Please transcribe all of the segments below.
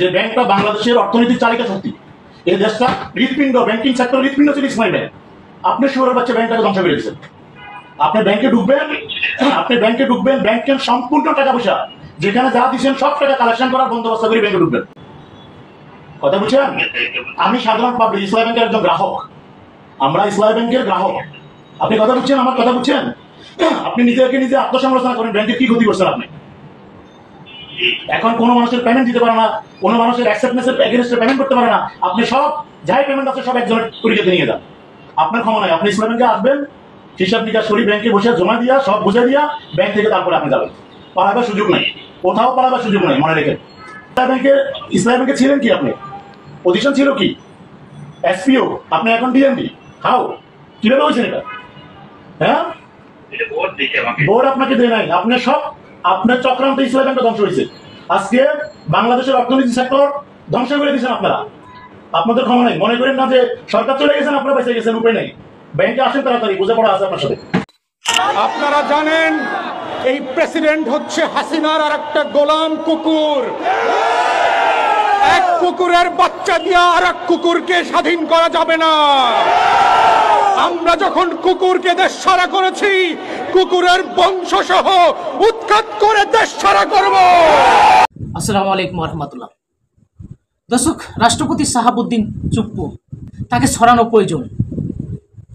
যে ব্যাংকটা বাংলাদেশের অর্থনীতির চালিকা শক্তি, এই দেশটা হৃৎপিণ্ড, ব্যাংকিং সেক্টর হৃৎপিণ্ড ছিল ইসলামী ব্যাংক। আপনি শুয়োরের বাচ্চা ব্যাংকটাকে ধ্বংস করে দিয়েছেন। আপনি ব্যাংকে ঢুকবেন, ব্যাংকের সম্পূর্ণ টাকা পয়সা যেখানে যা দিচ্ছেন সব টাকা কালেকশন করার বন্দোবস্ত করে ব্যাংকে ঢুকবেন। কথা বুঝছেন? আমি সাধারণ পাবলিক, ইসলামী ব্যাংকের একজন গ্রাহক, আমরা ইসলামী ব্যাংকের গ্রাহক। আপনি কথা বুঝছেন? আমার কথা বুঝছেন? আপনি নিজেকে নিজে আত্মসমালোচনা করেন, ব্যাংকের কি ক্ষতি করছেন আপনি? এখন কোনো মানুষের পেমেন্ট দিতে পারে না, কোনো মানুষের অ্যাকসেপ্টেন্সের এগেইনস্টে পেমেন্ট করতে পারে না। আপনি সব যাই পেমেন্ট আছে সব একজনের তরিকাতে নিয়ে যান। আপনার ক্ষমা নাই। আপনি ইসলামী ব্যাংকে আসবেন, হিসাব নিকাশ করি ব্যাংকে বসে জমা দিয়া সব বুঝে দিয়া ব্যাংক থেকে তারপরে আপনি যাবেন। পালাবার সুযোগ নাই, কোথাও পালাবার সুযোগ নাই, মনে রেখেন। ইসলামী ব্যাংকে ছিলেন কি আপনি? পজিশন ছিল কি? এসপিও, আপনি এখন ডিএমডি। হাও কিভাবে হয়েছেন এটা? হ্যাঁ, বোর্ড আপনাকে দেয় নাই। আপনি সব আপনার চক্রান্ত ইসলামী ব্যাংকটা ধ্বংস হয়েছে। আজকে বাংলাদেশের অর্থনীতি সেক্টর ধ্বংস করে দিয়েছেন আপনারা। আপনাদের ক্ষমা নাই। মনে করেন না যে সরকার চলে গেছেন, আপনারা বেঁচে গেছেন, উপায় নেই। ব্যাংকে আসেন তাড়াতাড়ি, বুঝে পড়া আছে আপনার সাথে। আপনারা জানেন এই প্রেসিডেন্ট হচ্ছে হাসিনার আর একটা গোলাম কুকুর। এক কুকুরের বাচ্চা দিয়া আর এক কুকুরকে স্বাধীন করা যাবে না। আমরা যখন কুকুরকে দেশ ছাড়া করেছি, কুকুরের বংশ সহ উৎখাত করে দেশ ছাড়া করব। আসসালামু আলাইকুম রহমতুল্লাহ। দর্শক, রাষ্ট্রপতি শাহাবুদ্দিন চুপ্পু, তাকে সরানো প্রয়োজন।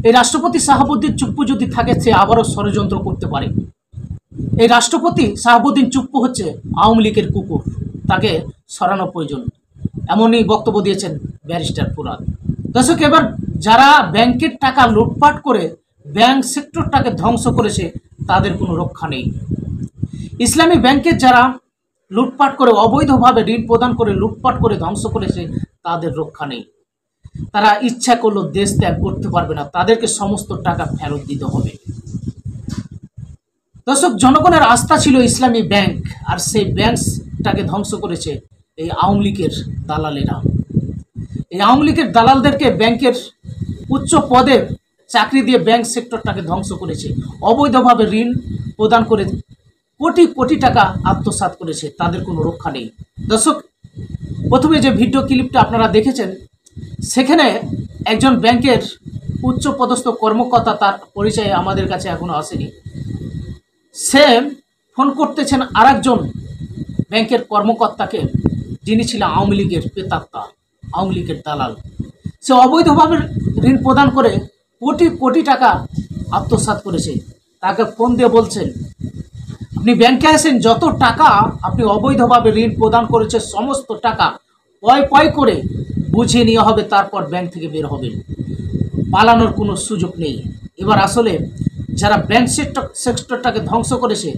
এই রাষ্ট্রপতি শাহাবুদ্দিন চুপ্পু যদি থাকে, সে আবারও ষড়যন্ত্র করতে পারে। এই রাষ্ট্রপতি শাহাবুদ্দিন চুপ্পু হচ্ছে আওয়ামী লীগের কুকুর, তাকে সরানো প্রয়োজন, এমনই বক্তব্য দিয়েছেন ব্যারিস্টার ফুরাদ। দর্শক, এবার যারা ব্যাংকের টাকা লুটপাট করে ব্যাংক সেক্টরটাকে ধ্বংস করেছে, তাদের কোনো রক্ষা নেই। ইসলামী ব্যাংকের যারা লুটপাট করে অবৈধভাবে ঋণ প্রদান করে লুটপাট করে ধ্বংস করেছে, তাদের রক্ষা নেই। তারা ইচ্ছা করলেও দেশ ত্যাগ করতে পারবে না, তাদেরকে সমস্ত টাকা ফেরত দিতে হবে। দর্শক, জনগণের আস্থা ছিল ইসলামী ব্যাংক, আর সেই ব্যাংকটাকে ধ্বংস করেছে এই আওয়ামী লীগের দালালেরা। এই আওয়ামী লীগের দালালদেরকে ব্যাংকের উচ্চ পদে চাকরি দিয়ে ব্যাংক সেক্টরটাকে ধ্বংস করেছে, অবৈধভাবে ঋণ প্রদান করে কোটি কোটি টাকা আত্মসাৎ করেছে, তাদের কোনো রক্ষা নেই। দর্শক, প্রথমে যে ভিডিও ক্লিপটা আপনারা দেখেছেন, সেখানে একজন ব্যাংকের উচ্চ পদস্থ কর্মকর্তা, তার পরিচয় আমাদের কাছে এখনো আসেনি, সে ফোন করতেছেন আরেকজন ব্যাংকের কর্মকর্তাকে, যিনি ছিলেন আওয়ামী লীগের প্রেতাত্মা, আওয়ামী লীগের দালাল। সে অবৈধভাবে ঋণ প্রদান করে কোটি কোটি টাকা আত্মসাৎ করেছে। তাকে ফোন দিয়ে বলছেন, আপনি ব্যাংকে আসেন, যত টাকা আপনি অবৈধভাবে ঋণ প্রদান করেছে সমস্ত টাকা পয় পয় করে বুঝিয়ে নেওয়া হবে, তারপর ব্যাংক থেকে বের হবেন। পালানোর কোনো সুযোগ নেই। এবার আসলে যারা ব্যাংক সেক্টরটাকে ধ্বংস করেছে,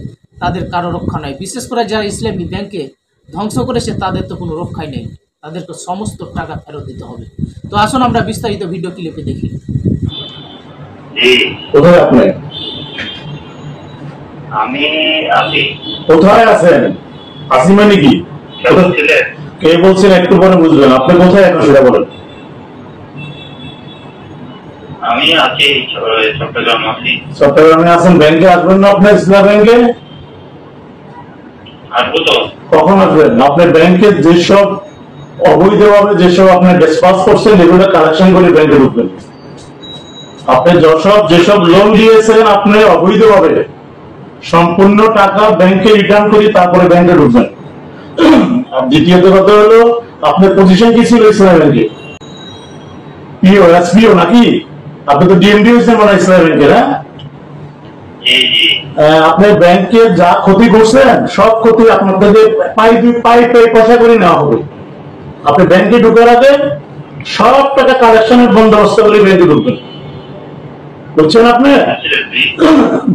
তাদের কারো রক্ষা নাই। বিশেষ করে যারা ইসলামী ব্যাংকে ধ্বংস করেছে, তাদের তো কোনো রক্ষাই নেই, তাদেরকে সমস্ত টাকা ফেরত দিতে হবে। তো আসুন আমরা বিস্তারিত ভিডিও ক্লিপে দেখি। কোথায় আপনি? আমি আছি। কোথায় আছেন? আসি মানে কি? কে বলছেন একটু পরে বুঝবেন। আপনি কোথায় এখন সেটা বলেন। আমি আছি চট্টগ্রাম আছি। চট্টগ্রামে আছেন, ব্যাংকে আসবেন না আপনার ইসলাম ব্যাংকে? আসবো তো। কখন আসবেন? আপনার ব্যাংকে যেসব অবৈধভাবে যেসব আপনি ডিসপাস করছেন, এগুলো কালেকশন করে ব্যাংকে ঢুকবেন। আপনি যেসব লোন দিয়েছেন আপনি অবৈধভাবে, সম্পূর্ণ টাকা ব্যাংকে রিটার্ন করে তারপরে ব্যাংকে ঢুকবেন। আর দ্বিতীয়ত কথা হলো, আপনার পজিশন কি ছিল ইসলামী ব্যাংকে? পিও, এসপিও নাকি? আপনি তো ডিএমডি হয়েছেন মনে হয় ইসলামী ব্যাংকের। হ্যাঁ, আপনি ব্যাংকে যা ক্ষতি করছেন সব ক্ষতি আপনাদের পাই পয়সা করে নেওয়া হবে। আপনি ব্যাংকে ঢুকে রাখেন, সব টাকা কালেকশনের বন্দোবস্ত করে ব্যাংকে ঢুকবেন। বুঝছেন? আপনি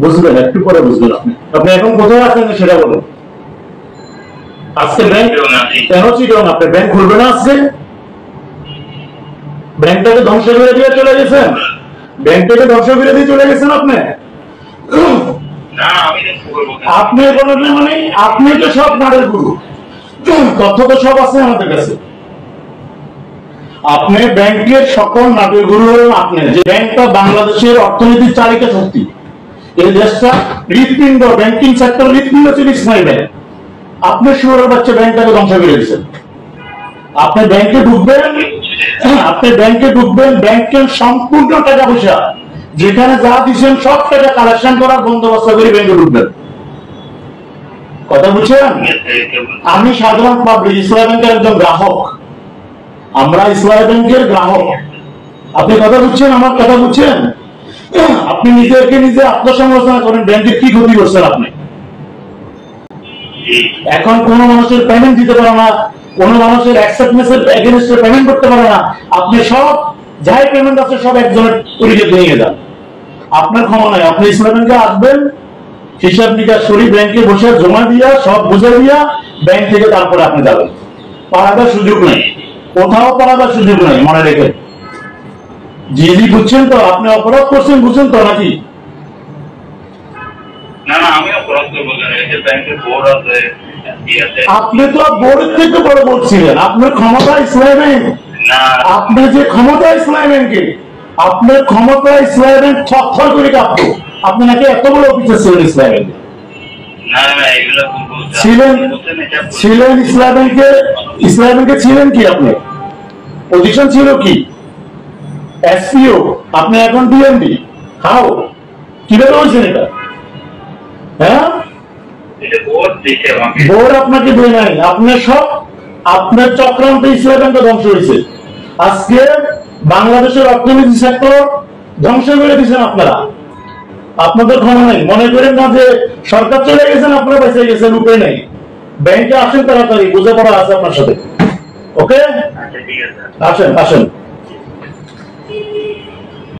বুঝবেন, একটু পরে বুঝবেন। আপনি এখন কোথায় আছেন সেটা বলুন। আজকে ব্যাংক কেন চিটং? আপনি ব্যাংক খুলবে না আজকে? ব্যাংকটাকে ধ্বংস করে দিয়ে চলে গেছেন, ব্যাংকটাকে ধ্বংস করে দিয়ে চলে গেছেন আপনি। আপনি কোনো মানে আপনি তো সব নাড়ের গুরু, তথ্য তো সব আছে আমাদের কাছে। আপনি ব্যাংকের সকল নাটের গুরু হলেন আপনি। যে ব্যাংকটা বাংলাদেশের অর্থনীতির চালিকা শক্তি, এই দেশটা হৃৎপিণ্ড, ব্যাংকিং সেক্টর হৃৎপিণ্ড ছিল ইসলামী ব্যাংক। আপনি শুয়োরের বাচ্চা ব্যাংকটাকে ধ্বংস করে দিয়েছেন। আপনি ব্যাংকে ঢুকবেন, ব্যাংকের সম্পূর্ণ টাকা পয়সা যেখানে যা দিচ্ছেন সব টাকা কালেকশন করার বন্দোবস্ত করে ব্যাংকে ঢুকবেন। কথা বুঝছেন? আমি সাধারণ পাবলিক, ইসলামী ব্যাংকের একজন গ্রাহক, আমরা ইসলামী ব্যাংকের গ্রাহক। আপনি কথা বুঝছেন? আমার কথা বুঝছেন? আপনি নিজেকে নিজে আত্মসমালোচনা করেন, ব্যাংকের কি ক্ষতি করছেন আপনি? এখন কোন মানুষের পেমেন্ট দিতে পারে না, কোন মানুষের অ্যাকসেপ্টেন্সের এগেইনস্টে পেমেন্ট করতে পারে না, আপনি সব যাই পেমেন্ট আছে সব একজনের পরিচয় নিয়ে যান। আপনার ক্ষমা নাই। আপনি ইসলামী ব্যাংকে আসবেন, হিসাব নিকাশ করি, ব্যাংকে বসে জমা দিয়া সব বুঝে দিয়া ব্যাংক থেকে তারপরে আপনি যাবেন। পালাবার সুযোগ নেই, কোথাও পালাবার সুযোগ নেই, মনে রেখে। জি বুঝছেন তো? আপনি অপরাধ করছেন, বুঝছেন তো নাকি? না না, আমি অপরাধ করবো কেন? এই যে ব্যাংকের বোর্ড আছে, আপনি তো বোর্ডের থেকে বড় বলছিলেন, আপনার ক্ষমতা ইসলামী ব্যাংক, না আপনি যে ক্ষমতা ইসলামী ব্যাংকে, আপনার ক্ষমতা ইসলামী ব্যাংক থরথর করে কাঁপতো। আপনি নাকি এত বড় অফিসার ছিলেন ইসলামী ব্যাংকে, না না, এগুলো ভুল বলছেন। ছিলেন ইসলামী ব্যাংকে ছিলেন কি? আপনি পজিশন ছিল কি? এসপিও, আপনি এখন ডিএমডি। হাও, কিভাবে হয়েছেন এটা? হ্যাঁ, এটা বোর্ড দিচ্ছে আমাকে। বোর্ড আপনাকে দেয় নাই, আপনার সব আপনার চক্রান্তে ইসলামী ব্যাংক ধ্বংস হয়েছে। আজকে বাংলাদেশের অর্থনীতি সেক্টর ধ্বংস করে দিচ্ছেন আপনারা। আপনাদের ক্ষমা নাই। মনে করেন না যে সরকার চলে গেছেন, আপনারা বেঁচে গেছেন, উপায় নাই। ব্যাংকে আসেন তাড়াতাড়ি, বোঝাপড়া আছে আপনার সাথে। ওকে, আচ্ছা ঠিক আছে। আসেন আসেন।